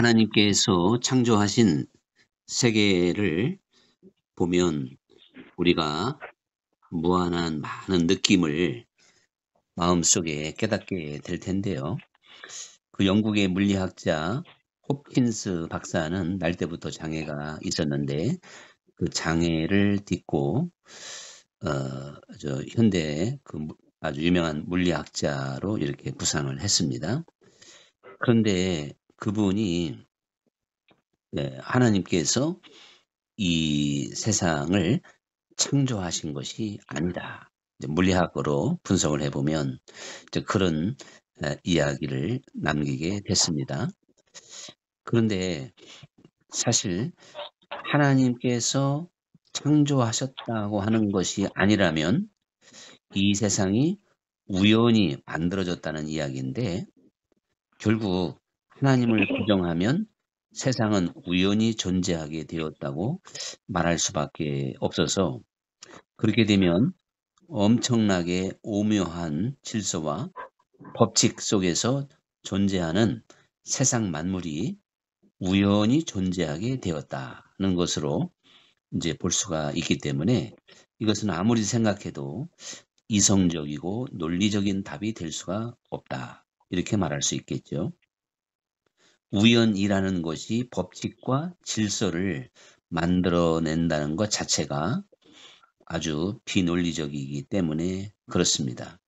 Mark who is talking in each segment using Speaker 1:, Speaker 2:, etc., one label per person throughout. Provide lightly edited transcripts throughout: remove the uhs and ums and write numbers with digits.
Speaker 1: 하나님께서 창조하신 세계를 보면 우리가 무한한 많은 느낌을 마음속에 깨닫게 될 텐데요. 그 영국의 물리학자 홉킨스 박사는 날 때부터 장애가 있었는데 그 장애를 딛고 현대 아주 유명한 물리학자로 이렇게 부상을 했습니다. 그런데 그분이 하나님께서 이 세상을 창조하신 것이 아니다. 물리학으로 분석을 해보면 그런 이야기를 남기게 됐습니다. 그런데 사실 하나님께서 창조하셨다고 하는 것이 아니라면 이 세상이 우연히 만들어졌다는 이야기인데 결국 하나님을 부정하면 세상은 우연히 존재하게 되었다고 말할 수밖에 없어서 그렇게 되면 엄청나게 오묘한 질서와 법칙 속에서 존재하는 세상 만물이 우연히 존재하게 되었다는 것으로 이제 볼 수가 있기 때문에 이것은 아무리 생각해도 이성적이고 논리적인 답이 될 수가 없다. 이렇게 말할 수 있겠죠. 우연이라는 것이 법칙과 질서를 만들어낸다는 것 자체가 아주 비논리적이기 때문에 그렇습니다.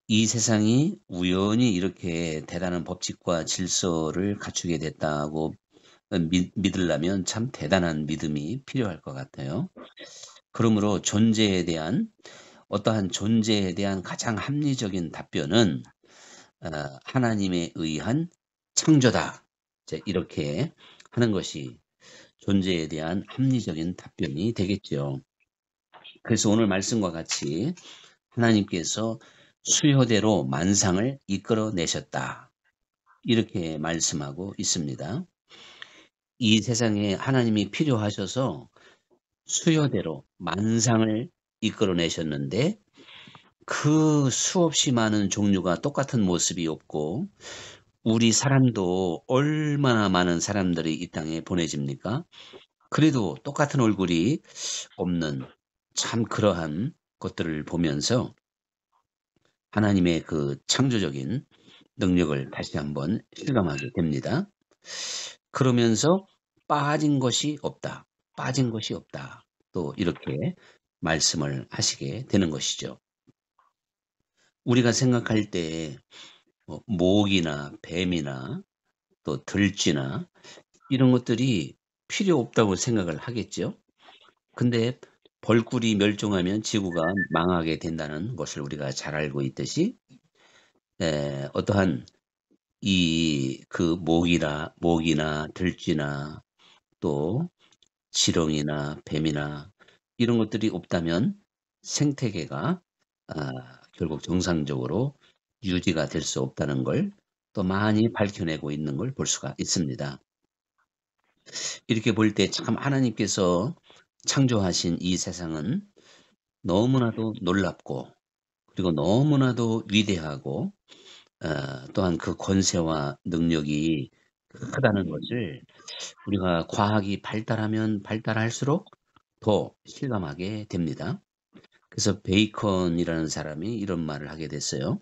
Speaker 1: 이 세상이 우연히 이렇게 대단한 법칙과 질서를 갖추게 됐다고 믿으려면 참 대단한 믿음이 필요할 것 같아요. 그러므로 어떠한 존재에 대한 가장 합리적인 답변은 하나님에 의한 창조다. 이렇게 하는 것이 존재에 대한 합리적인 답변이 되겠죠. 그래서 오늘 말씀과 같이 하나님께서 수효대로 만상을 이끌어내셨다. 이렇게 말씀하고 있습니다. 이 세상에 하나님이 필요하셔서 수효대로 만상을 이끌어내셨는데 그 수없이 많은 종류가 똑같은 모습이 없고 우리 사람도 얼마나 많은 사람들이 이 땅에 보내집니까? 그래도 똑같은 얼굴이 없는 참 그러한 것들을 보면서 하나님의 그 창조적인 능력을 다시 한번 실감하게 됩니다. 그러면서 빠진 것이 없다. 빠진 것이 없다. 또 이렇게 말씀을 하시게 되는 것이죠. 우리가 생각할 때 모기나 뱀이나 또 들쥐나 이런 것들이 필요 없다고 생각을 하겠죠. 근데 벌꿀이 멸종하면 지구가 망하게 된다는 것을 우리가 잘 알고 있듯이 어떠한 그 모기나 들쥐나 또 지렁이나 뱀이나 이런 것들이 없다면 생태계가 결국 정상적으로 유지가 될 수 없다는 걸 또 많이 밝혀내고 있는 걸 볼 수가 있습니다. 이렇게 볼 때 참 하나님께서 창조하신 이 세상은 너무나도 놀랍고 그리고 너무나도 위대하고 또한 그 권세와 능력이 크다는 것을 우리가 과학이 발달하면 발달할수록 더 실감하게 됩니다. 그래서 베이컨이라는 사람이 이런 말을 하게 됐어요.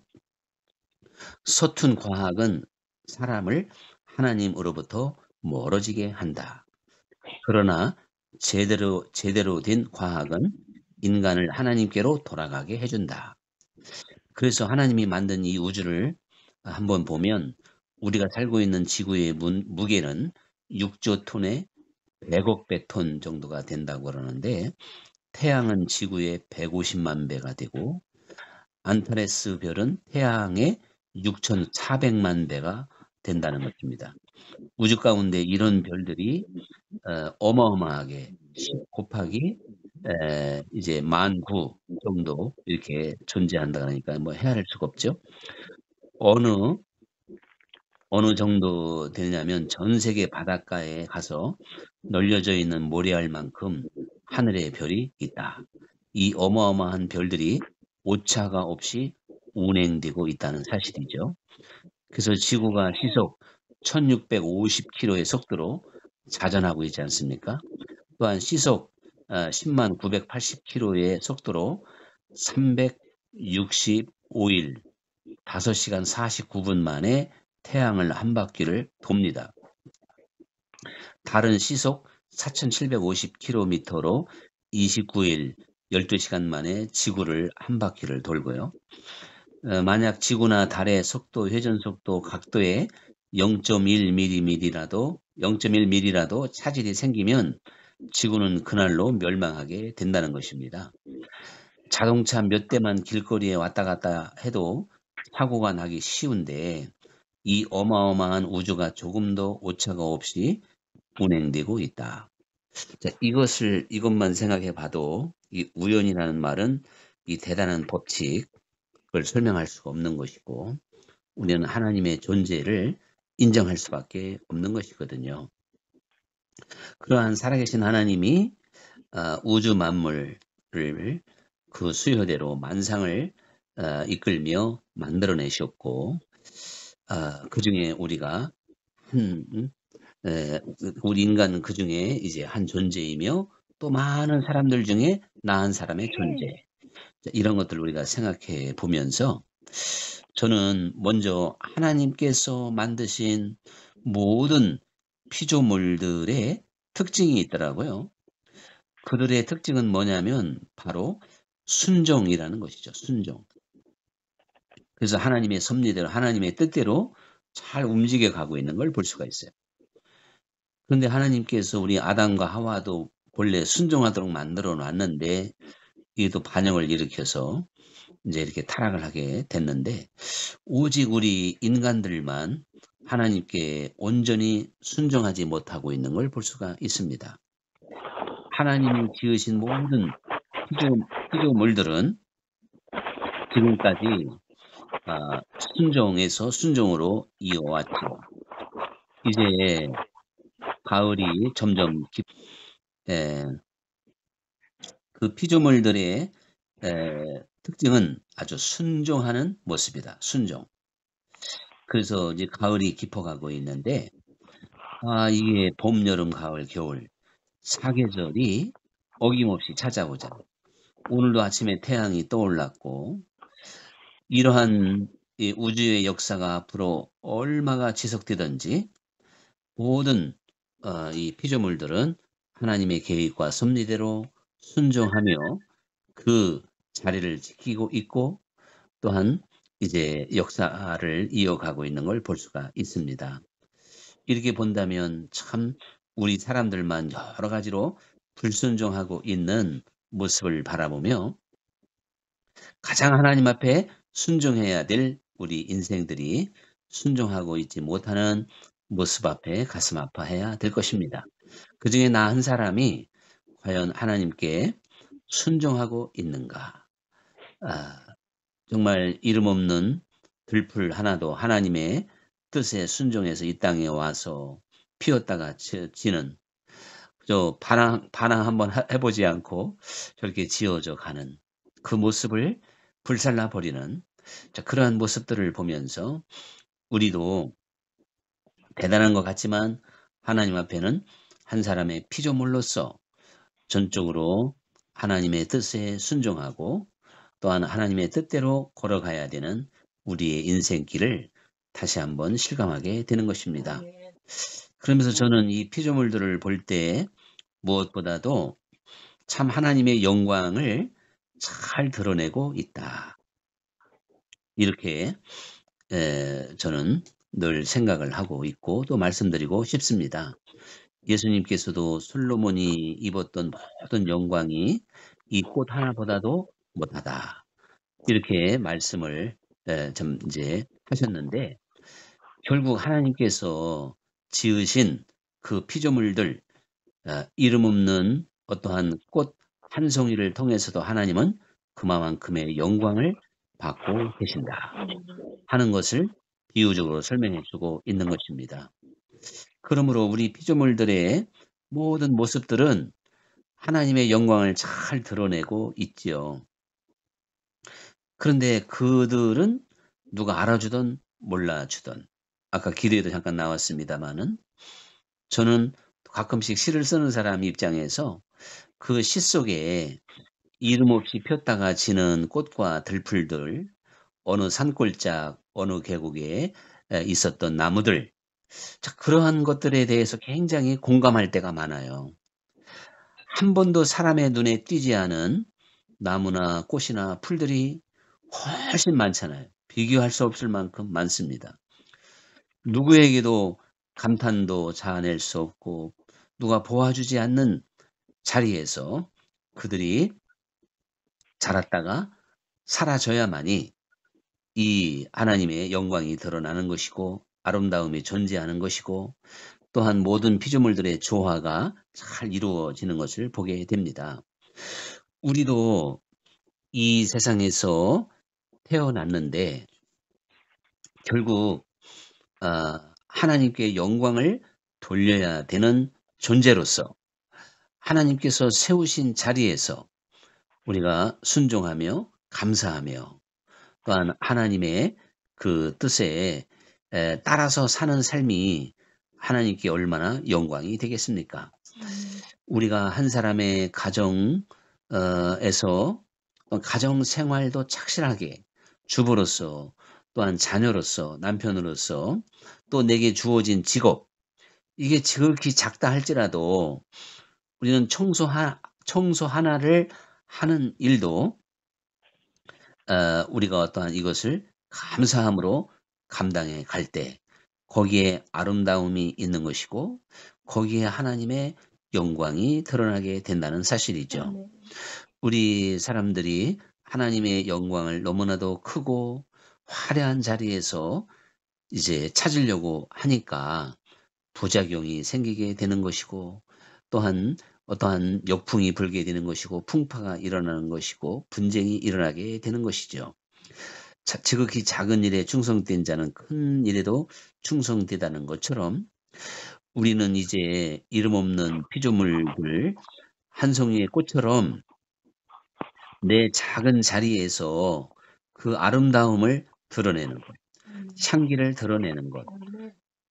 Speaker 1: 서툰 과학은 사람을 하나님으로부터 멀어지게 한다. 그러나 제대로 된 과학은 인간을 하나님께로 돌아가게 해준다. 그래서 하나님이 만든 이 우주를 한번 보면 우리가 살고 있는 지구의 무게는 6조 톤에 100억 배 톤 정도가 된다고 그러는데 태양은 지구의 150만 배가 되고 안타레스 별은 태양의 6,400만 배가 된다는 것입니다. 우주 가운데 이런 별들이 어마어마하게 10 곱하기 이제 19,000 정도 이렇게 존재한다 그러니까 뭐 헤아릴 수가 없죠. 어느 정도 되냐면 전 세계 바닷가에 가서 널려져 있는 모래알만큼 하늘에 별이 있다. 이 어마어마한 별들이 오차가 없이 운행되고 있다는 사실이죠. 그래서 지구가 시속 1650km의 속도로 자전하고 있지 않습니까? 또한 시속 10만 980km의 속도로 365일 5시간 49분 만에 태양을 한 바퀴를 돕니다. 달은 시속 4750km로 29일 12시간 만에 지구를 한 바퀴를 돌고요. 만약 지구나 달의 속도, 회전 속도, 각도에 0.1mm라도 차질이 생기면 지구는 그날로 멸망하게 된다는 것입니다. 자동차 몇 대만 길거리에 왔다 갔다 해도 사고가 나기 쉬운데 이 어마어마한 우주가 조금도 오차가 없이 운행되고 있다. 자, 이것만 생각해 봐도 이 우연이라는 말은 이 대단한 법칙을 설명할 수가 없는 것이고 우리는 하나님의 존재를 인정할 수밖에 없는 것이거든요. 그러한 살아계신 하나님이 우주 만물을 그 수요대로 만상을 이끌며 만들어내셨고 그 중에 우리가 우리 인간은 그 중에 이제 한 존재이며 또 많은 사람들 중에 나 한 사람의 존재. 이런 것들을 우리가 생각해 보면서 저는 먼저 하나님께서 만드신 모든 피조물들의 특징이 있더라고요. 그들의 특징은 뭐냐면 바로 순종이라는 것이죠. 순종. 그래서 하나님의 섭리대로 하나님의 뜻대로 잘 움직여 가고 있는 걸 볼 수가 있어요. 그런데 하나님께서 우리 아담과 하와도 본래 순종하도록 만들어 놨는데 이게 또 반역을 일으켜서 이제 이렇게 타락을 하게 됐는데 오직 우리 인간들만 하나님께 온전히 순종하지 못하고 있는 걸 볼 수가 있습니다. 하나님이 지으신 모든 피조물들은 지금까지 순종에서 순종으로 이어왔죠. 이제 가을이 점점 그 피조물들의 특징은 아주 순종하는 모습이다. 순종. 그래서 이제 가을이 깊어가고 있는데 이게 봄, 여름, 가을, 겨울 4계절이 어김없이 찾아오잖아요. 오늘도 아침에 태양이 떠올랐고 이러한 이 우주의 역사가 앞으로 얼마가 지속되든지 모든 이 피조물들은 하나님의 계획과 섭리대로 순종하며 그 자리를 지키고 있고 또한 이제 역사를 이어가고 있는 걸 볼 수가 있습니다. 이렇게 본다면 참 우리 사람들만 여러 가지로 불순종하고 있는 모습을 바라보며 가장 하나님 앞에 순종해야 될 우리 인생들이 순종하고 있지 못하는 모습 앞에 가슴 아파해야 될 것입니다. 그 중에 나 한 사람이 과연 하나님께 순종하고 있는가? 정말 이름 없는 들풀 하나도 하나님의 뜻에 순종해서 이 땅에 와서 피었다가 지는 저 반항 한번 해보지 않고 저렇게 지어져 가는 그 모습을 불살라 버리는 그러한 모습들을 보면서 우리도 대단한 것 같지만 하나님 앞에는 한 사람의 피조물로서 전적으로 하나님의 뜻에 순종하고 또한 하나님의 뜻대로 걸어가야 되는 우리의 인생길을 다시 한번 실감하게 되는 것입니다. 그러면서 저는 이 피조물들을 볼 때 무엇보다도 참 하나님의 영광을 잘 드러내고 있다. 이렇게 저는 늘 생각을 하고 있고 또 말씀드리고 싶습니다. 예수님께서도 솔로몬이 입었던 모든 영광이 이 꽃 하나보다도 못하다. 이렇게 말씀을 좀 이제 하셨는데 결국 하나님께서 지으신 그 피조물들 이름 없는 어떠한 꽃 한 송이를 통해서도 하나님은 그만큼의 영광을 받고 계신다 하는 것을 비유적으로 설명해 주고 있는 것입니다. 그러므로 우리 피조물들의 모든 모습들은 하나님의 영광을 잘 드러내고 있지요. 그런데 그들은 누가 알아주든 몰라주든 아까 기도에도 잠깐 나왔습니다마는 저는 가끔씩 시를 쓰는 사람 입장에서 그 시 속에 이름 없이 폈다가 지는 꽃과 들풀들, 어느 산골짝, 어느 계곡에 있었던 나무들, 자, 그러한 것들에 대해서 굉장히 공감할 때가 많아요. 한 번도 사람의 눈에 띄지 않은 나무나 꽃이나 풀들이 훨씬 많잖아요. 비교할 수 없을 만큼 많습니다. 누구에게도 감탄도 자아낼 수 없고 누가 보아주지 않는 자리에서 그들이 자랐다가 사라져야만이 이 하나님의 영광이 드러나는 것이고 아름다움이 존재하는 것이고 또한 모든 피조물들의 조화가 잘 이루어지는 것을 보게 됩니다. 우리도 이 세상에서 태어났는데 결국 하나님께 영광을 돌려야 되는 존재로서 하나님께서 세우신 자리에서 우리가 순종하며 감사하며 또한 하나님의 그 뜻에 따라서 사는 삶이 하나님께 얼마나 영광이 되겠습니까? 우리가 한 사람의 가정에서 가정 생활도 착실하게 주부로서 또한 자녀로서 남편으로서 또 내게 주어진 직업 이게 지극히 작다 할지라도 우리는 청소 하나를 하는 일도 우리가 어떠한 이것을 감사함으로 감당해 갈 때 거기에 아름다움이 있는 것이고 거기에 하나님의 영광이 드러나게 된다는 사실이죠. 우리 사람들이 하나님의 영광을 너무나도 크고 화려한 자리에서 이제 찾으려고 하니까 부작용이 생기게 되는 것이고 또한 어떠한 역풍이 불게 되는 것이고 풍파가 일어나는 것이고 분쟁이 일어나게 되는 것이죠. 지극히 작은 일에 충성된 자는 큰 일에도 충성되다는 것처럼 우리는 이제 이름 없는 피조물들 한 송이의 꽃처럼 내 작은 자리에서 그 아름다움을 드러내는 것, 향기를 드러내는 것,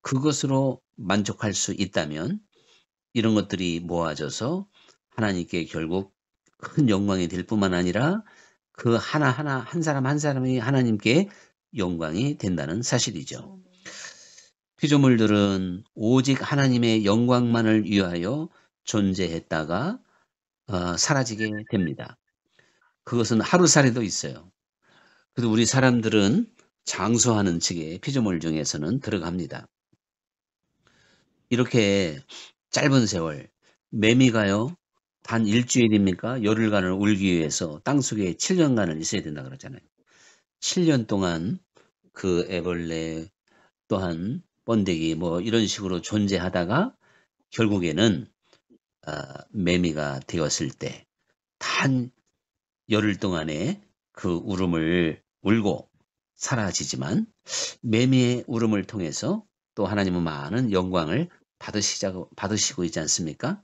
Speaker 1: 그것으로 만족할 수 있다면 이런 것들이 모아져서 하나님께 결국 큰 영광이 될 뿐만 아니라 그 하나하나 한 사람 한 사람이 하나님께 영광이 된다는 사실이죠. 피조물들은 오직 하나님의 영광만을 위하여 존재했다가 사라지게 됩니다. 그것은 하루살이도 있어요. 그래도 우리 사람들은 장수하는 측의 피조물 중에서는 들어갑니다. 이렇게 짧은 세월, 매미가요, 단 일주일입니까? 열흘간을 울기 위해서 땅속에 7년간을 있어야 된다 그러잖아요. 7년 동안 그 애벌레 또한 번데기 뭐 이런 식으로 존재하다가 결국에는 매미가 되었을 때 단 열흘 동안에 그 울음을 울고 사라지지만 매미의 울음을 통해서 또 하나님은 많은 영광을 받으시고 있지 않습니까?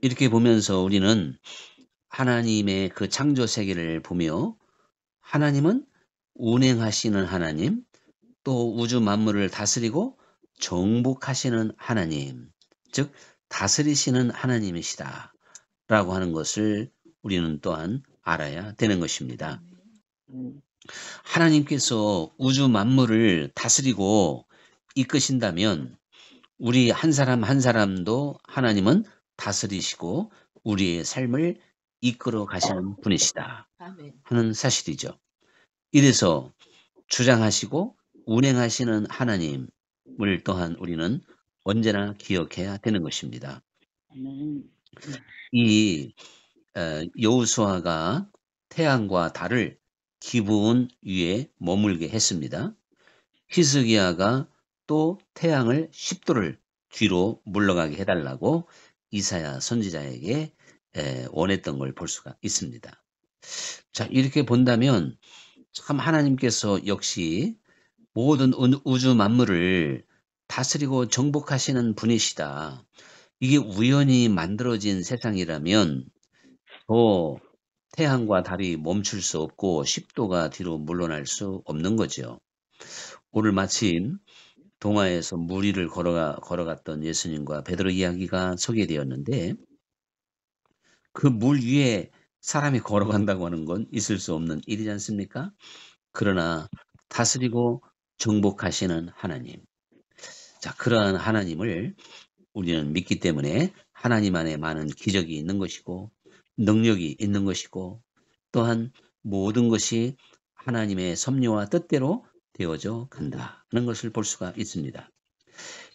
Speaker 1: 이렇게 보면서 우리는 하나님의 그 창조 세계를 보며 하나님은 운행하시는 하나님, 또 우주 만물을 다스리고 정복하시는 하나님, 즉 다스리시는 하나님이시다 라고 하는 것을 우리는 또한 알아야 되는 것입니다. 하나님께서 우주 만물을 다스리고 이끄신다면 우리 한 사람 한 사람도 하나님은 다스리시고 우리의 삶을 이끌어 가시는 분이시다 하는 사실이죠. 이래서 주장하시고 운행하시는 하나님을 또한 우리는 언제나 기억해야 되는 것입니다. 이 여호수아가 태양과 달을 기브온 위에 머물게 했습니다. 히스기야가 또 태양을 10도를 뒤로 물러가게 해달라고 이사야 선지자에게 원했던 걸 볼 수가 있습니다. 자, 이렇게 본다면 참 하나님께서 역시 모든 우주 만물을 다스리고 정복하시는 분이시다. 이게 우연히 만들어진 세상이라면 태양과 달이 멈출 수 없고 10도가 뒤로 물러날 수 없는 거죠. 오늘 마침 동화에서 물 위를 걸어갔던 예수님과 베드로 이야기가 소개되었는데 그 물 위에 사람이 걸어간다고 하는 건 있을 수 없는 일이지 않습니까? 그러나 다스리고 정복하시는 하나님. 자, 그러한 하나님을 우리는 믿기 때문에 하나님 안에 많은 기적이 있는 것이고 능력이 있는 것이고 또한 모든 것이 하나님의 섭리와 뜻대로 되어져 간다는 것을 볼 수가 있습니다.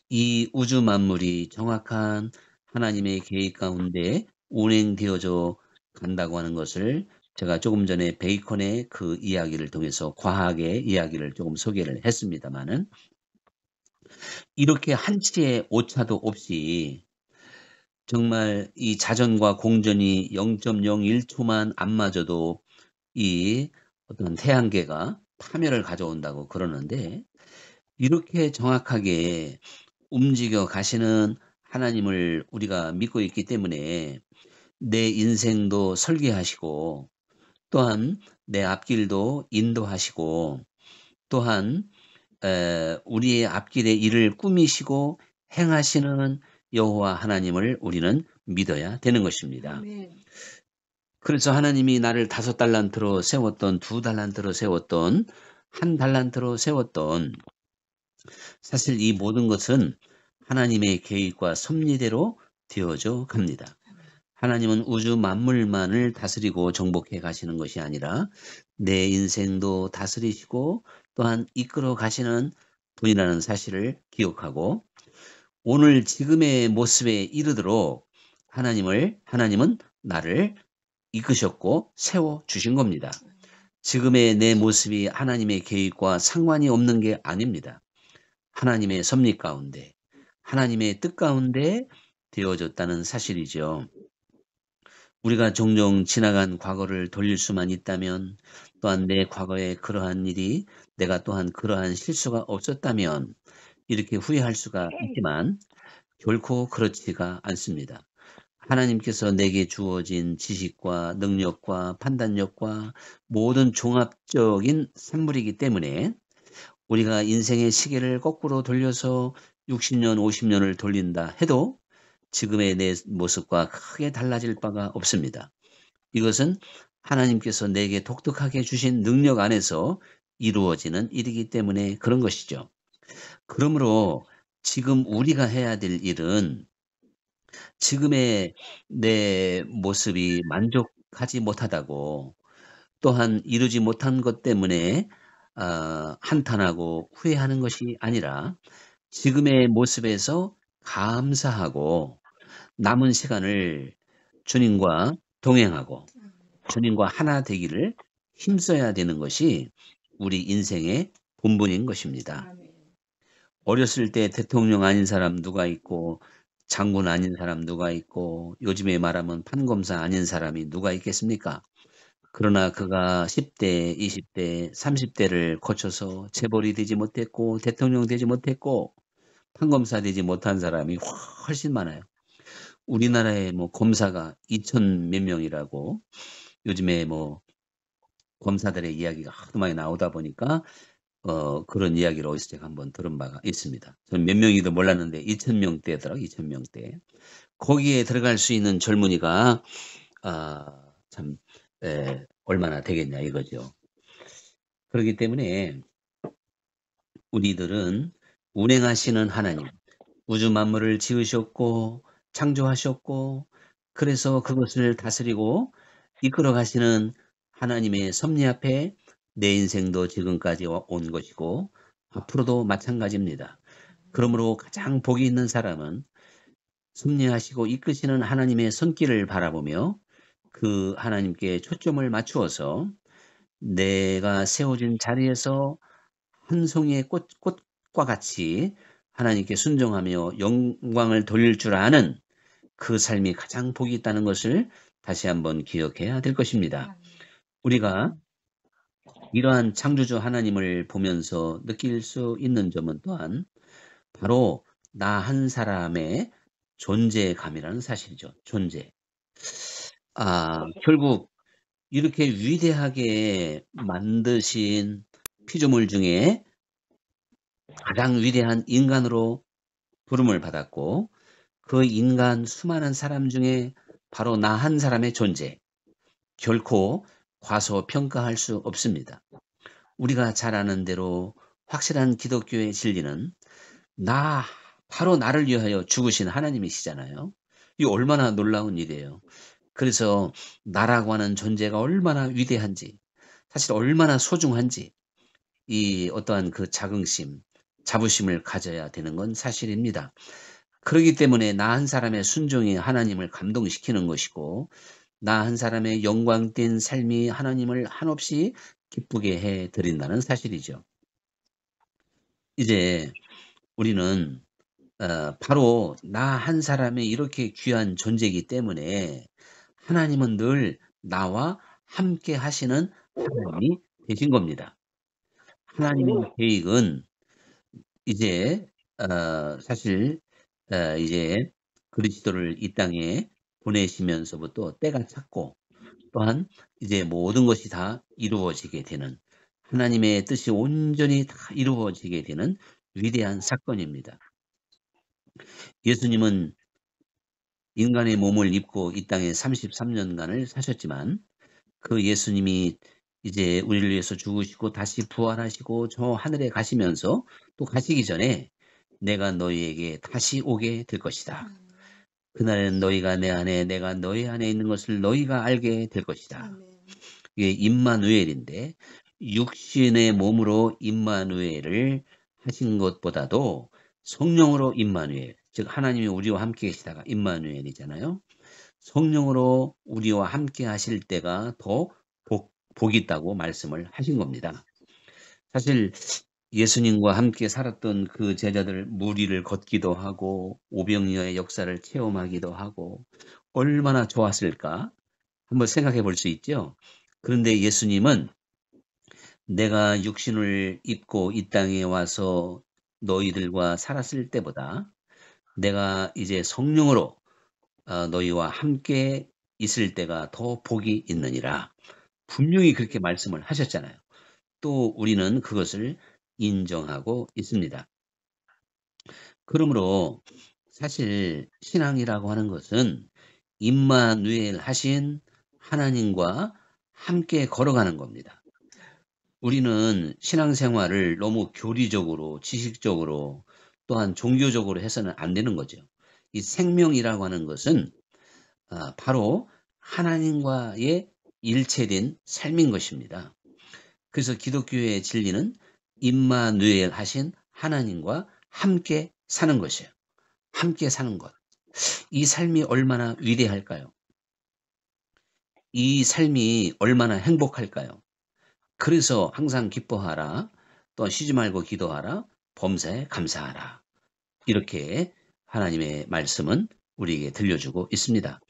Speaker 1: 이 우주 만물이 정확한 하나님의 계획 가운데 운행되어져 간다고 하는 것을 제가 조금 전에 베이컨의 그 이야기를 통해서 과학의 이야기를 조금 소개를 했습니다마는 이렇게 한치의 오차도 없이 정말 이 자전과 공전이 0.01초만 안 맞아도 이 어떤 태양계가 파멸을 가져온다고 그러는데 이렇게 정확하게 움직여 가시는 하나님을 우리가 믿고 있기 때문에 내 인생도 설계하시고 또한 내 앞길도 인도하시고 또한 우리의 앞길의 일을 꾸미시고 행하시는 여호와 하나님을 우리는 믿어야 되는 것입니다.
Speaker 2: 아멘.
Speaker 1: 그래서 하나님이 나를 5달란트로 세웠던 2달란트로 세웠던 1달란트로 세웠던 사실 이 모든 것은 하나님의 계획과 섭리대로 되어져 갑니다. 하나님은 우주 만물만을 다스리고 정복해 가시는 것이 아니라 내 인생도 다스리시고 또한 이끌어 가시는 분이라는 사실을 기억하고 오늘 지금의 모습에 이르도록 하나님은 나를 이끄셨고 세워 주신 겁니다. 지금의 내 모습이 하나님의 계획과 상관이 없는 게 아닙니다. 하나님의 섭리 가운데, 하나님의 뜻 가운데 되어졌다는 사실이죠. 우리가 종종 지나간 과거를 돌릴 수만 있다면 또한 내 과거에 그러한 일이 내가 또한 그러한 실수가 없었다면 이렇게 후회할 수가 있지만 결코 그렇지가 않습니다. 하나님께서 내게 주어진 지식과 능력과 판단력과 모든 종합적인 산물이기 때문에 우리가 인생의 시계를 거꾸로 돌려서 60년, 50년을 돌린다 해도 지금의 내 모습과 크게 달라질 바가 없습니다. 이것은 하나님께서 내게 독특하게 주신 능력 안에서 이루어지는 일이기 때문에 그런 것이죠. 그러므로 지금 우리가 해야 될 일은 지금의 내 모습이 만족하지 못하다고 또한 이루지 못한 것 때문에 한탄하고 후회하는 것이 아니라 지금의 모습에서 감사하고 남은 시간을 주님과 동행하고 주님과 하나 되기를 힘써야 되는 것이 우리 인생의 본분인 것입니다.
Speaker 2: 아멘.
Speaker 1: 어렸을 때 대통령 아닌 사람 누가 있고 장군 아닌 사람 누가 있고 요즘에 말하면 판검사 아닌 사람이 누가 있겠습니까? 그러나 그가 10대, 20대, 30대를 거쳐서 재벌이 되지 못했고 대통령 되지 못했고 판검사 되지 못한 사람이 훨씬 많아요. 우리나라에 뭐 검사가 2천 몇 명이라고 요즘에 뭐 검사들의 이야기가 하도 많이 나오다 보니까 그런 이야기를 어디서 제가 한번 들은 바가 있습니다. 저는 몇 명이도 몰랐는데 2,000명대더라고요. 2,000명대. 거기에 들어갈 수 있는 젊은이가 참 얼마나 되겠냐 이거죠. 그렇기 때문에 우리들은 운행하시는 하나님, 우주 만물을 지으셨고 창조하셨고 그래서 그것을 다스리고 이끌어 가시는 하나님의 섭리 앞에 내 인생도 지금까지 온 것이고 앞으로도 마찬가지입니다. 그러므로 가장 복이 있는 사람은 섭리하시고 이끄시는 하나님의 손길을 바라보며 그 하나님께 초점을 맞추어서 내가 세워진 자리에서 한 송이의 꽃과 같이 하나님께 순종하며 영광을 돌릴 줄 아는 그 삶이 가장 복이 있다는 것을 다시 한번 기억해야 될 것입니다. 우리가 이러한 창조주 하나님을 보면서 느낄 수 있는 점은 또한 바로 나 한 사람의 존재감이라는 사실이죠. 존재. 결국 이렇게 위대하게 만드신 피조물 중에 가장 위대한 인간으로 부름을 받았고 그 인간 수많은 사람 중에 바로 나 한 사람의 존재, 결코 과소평가할 수 없습니다. 우리가 잘 아는 대로 확실한 기독교의 진리는 나, 바로 나를 위하여 죽으신 하나님이시잖아요. 이 얼마나 놀라운 일이에요. 그래서 나라고 하는 존재가 얼마나 위대한지, 사실 얼마나 소중한지 이 어떠한 그 자긍심, 자부심을 가져야 되는 건 사실입니다. 그렇기 때문에 나 한 사람의 순종이 하나님을 감동시키는 것이고 나 한 사람의 영광된 삶이 하나님을 한없이 기쁘게 해 드린다는 사실이죠. 이제 우리는 바로 나 한 사람의 이렇게 귀한 존재이기 때문에 하나님은 늘 나와 함께 하시는 하나님이 되신 겁니다. 하나님의 계획은 이제 사실 이제 그리스도를 이 땅에 보내시면서부터 때가 찼고 또한 이제 모든 것이 다 이루어지게 되는 하나님의 뜻이 온전히 다 이루어지게 되는 위대한 사건입니다. 예수님은 인간의 몸을 입고 이 땅에 33년간을 사셨지만 그 예수님이 이제 우리를 위해서 죽으시고 다시 부활하시고 저 하늘에 가시면서 또 가시기 전에 내가 너희에게 다시 오게 될 것이다. 그날은 너희가 내 안에 내가 너희 안에 있는 것을 너희가 알게 될 것이다. 이게 임마누엘인데 육신의 몸으로 임마누엘을 하신 것보다도 성령으로 임마누엘, 즉 하나님이 우리와 함께 계시다가 임마누엘이잖아요. 성령으로 우리와 함께 하실 때가 더 복이 있다고 말씀을 하신 겁니다. 사실 예수님과 함께 살았던 그 제자들 무리를 걷기도 하고 오병이어의 역사를 체험하기도 하고 얼마나 좋았을까 한번 생각해 볼 수 있죠. 그런데 예수님은 내가 육신을 입고 이 땅에 와서 너희들과 살았을 때보다 내가 이제 성령으로 너희와 함께 있을 때가 더 복이 있느니라. 분명히 그렇게 말씀을 하셨잖아요. 또 우리는 그것을 인정하고 있습니다. 그러므로 사실 신앙이라고 하는 것은 임마누엘 하신 하나님과 함께 걸어가는 겁니다. 우리는 신앙생활을 너무 교리적으로, 지식적으로, 또한 종교적으로 해서는 안 되는 거죠. 이 생명이라고 하는 것은 바로 하나님과의 일체된 삶인 것입니다. 그래서 기독교의 진리는 임마누엘 하신 하나님과 함께 사는 것이에요. 함께 사는 것. 이 삶이 얼마나 위대할까요? 이 삶이 얼마나 행복할까요? 그래서 항상 기뻐하라, 또 쉬지 말고 기도하라, 범사에 감사하라. 이렇게 하나님의 말씀은 우리에게 들려주고 있습니다.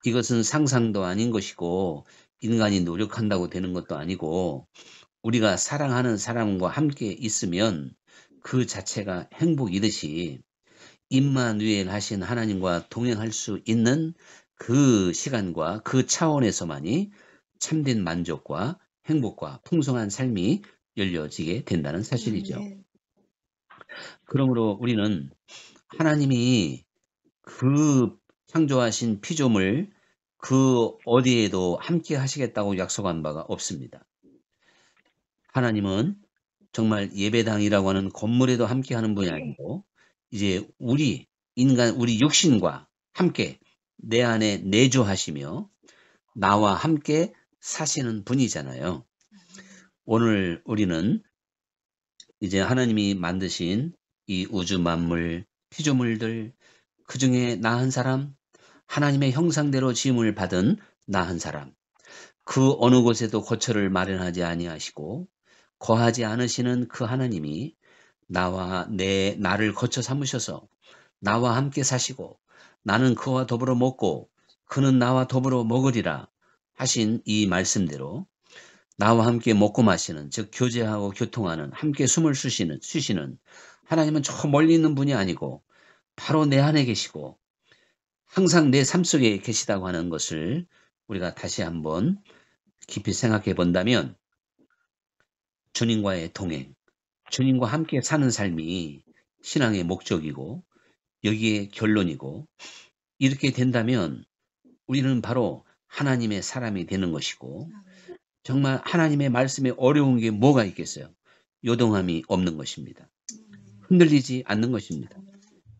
Speaker 1: 이것은 상상도 아닌 것이고 인간이 노력한다고 되는 것도 아니고 우리가 사랑하는 사람과 함께 있으면 그 자체가 행복이듯이 임마누엘 하신 하나님과 동행할 수 있는 그 시간과 그 차원에서만이 참된 만족과 행복과 풍성한 삶이 열려지게 된다는 사실이죠. 그러므로 우리는 하나님이 그 창조하신 피조물 그 어디에도 함께 하시겠다고 약속한 바가 없습니다. 하나님은 정말 예배당이라고 하는 건물에도 함께 하는 분이 아니고 이제 우리 인간 우리 육신과 함께 내 안에 내주하시며 나와 함께 사시는 분이잖아요. 오늘 우리는 이제 하나님이 만드신 이 우주 만물, 피조물들 그중에 나 한 사람, 하나님의 형상대로 지음을 받은 나 한 사람, 그 어느 곳에도 거처를 마련하지 아니하시고 거하지 않으시는 그 하나님이 나를 거처 삼으셔서 나와 함께 사시고 나는 그와 더불어 먹고 그는 나와 더불어 먹으리라 하신 이 말씀대로 나와 함께 먹고 마시는, 즉 교제하고 교통하는, 함께 숨을 쉬시는 하나님은 저 멀리 있는 분이 아니고 바로 내 안에 계시고 항상 내 삶 속에 계시다고 하는 것을 우리가 다시 한번 깊이 생각해 본다면 주님과의 동행, 주님과 함께 사는 삶이 신앙의 목적이고 여기에 결론이고 이렇게 된다면 우리는 바로 하나님의 사람이 되는 것이고 정말 하나님의 말씀에 어려운 게 뭐가 있겠어요? 요동함이 없는 것입니다. 흔들리지 않는 것입니다.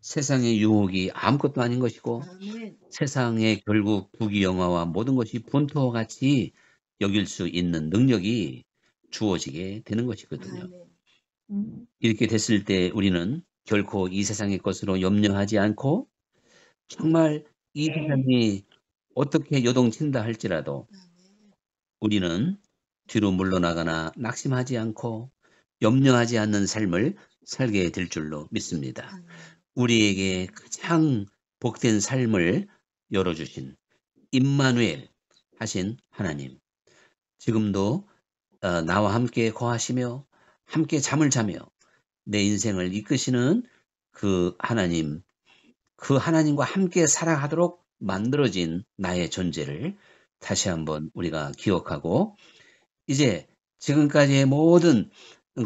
Speaker 1: 세상의 유혹이 아무것도 아닌 것이고 세상에 결국 부귀영화와 모든 것이 본토와 같이 여길 수 있는 능력이 주어지게 되는 것이거든요. 이렇게 됐을 때 우리는 결코 이 세상의 것으로 염려하지 않고 정말 이 세상이 어떻게 요동친다 할지라도 우리는 뒤로 물러나거나 낙심하지 않고 염려하지 않는 삶을 살게 될 줄로 믿습니다. 우리에게 가장 복된 삶을 열어주신 임마누엘 하신 하나님, 지금도 나와 함께 거하시며 함께 잠을 자며 내 인생을 이끄시는 그 하나님, 그 하나님과 함께 살아가도록 만들어진 나의 존재를 다시 한번 우리가 기억하고 이제 지금까지의 모든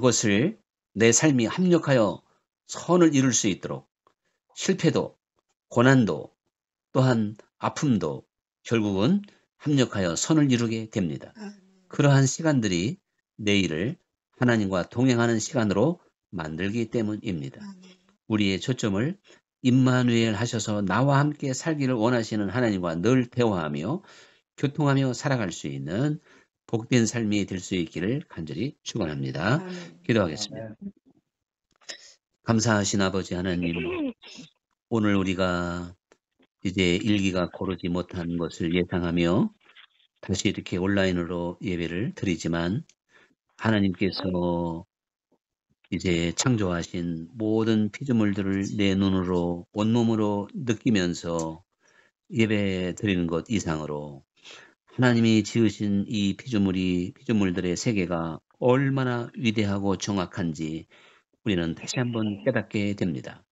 Speaker 1: 것을 내 삶이 합력하여 선을 이룰 수 있도록 실패도 고난도 또한 아픔도 결국은 합력하여 선을 이루게 됩니다. 그러한 시간들이 내일을 하나님과 동행하는 시간으로 만들기 때문입니다. 우리의 초점을 임마누엘 하셔서 나와 함께 살기를 원하시는 하나님과 늘 대화하며 교통하며 살아갈 수 있는 복된 삶이 될 수 있기를 간절히 축원합니다. 기도하겠습니다. 감사하신 아버지 하나님, 오늘 우리가 이제 일기가 고르지 못한 것을 예상하며 다시 이렇게 온라인으로 예배를 드리지만 하나님께서 이제 창조하신 모든 피조물들을 내 눈으로 온몸으로 느끼면서 예배 드리는 것 이상으로 하나님이 지으신 이 피조물들의 세계가 얼마나 위대하고 정확한지 우리는 다시 한번 깨닫게 됩니다.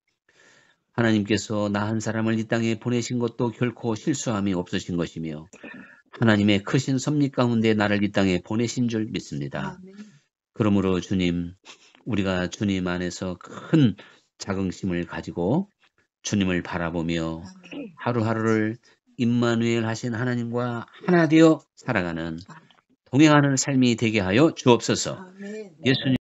Speaker 1: 하나님께서 나 한 사람을 이 땅에 보내신 것도 결코 실수함이 없으신 것이며 하나님의 크신 섭리 가운데 나를 이 땅에 보내신 줄 믿습니다. 그러므로 주님, 우리가 주님 안에서 큰 자긍심을 가지고 주님을 바라보며 하루하루를 임마누엘 하신 하나님과 하나 되어 살아가는 동행하는 삶이 되게 하여 주옵소서. 예수님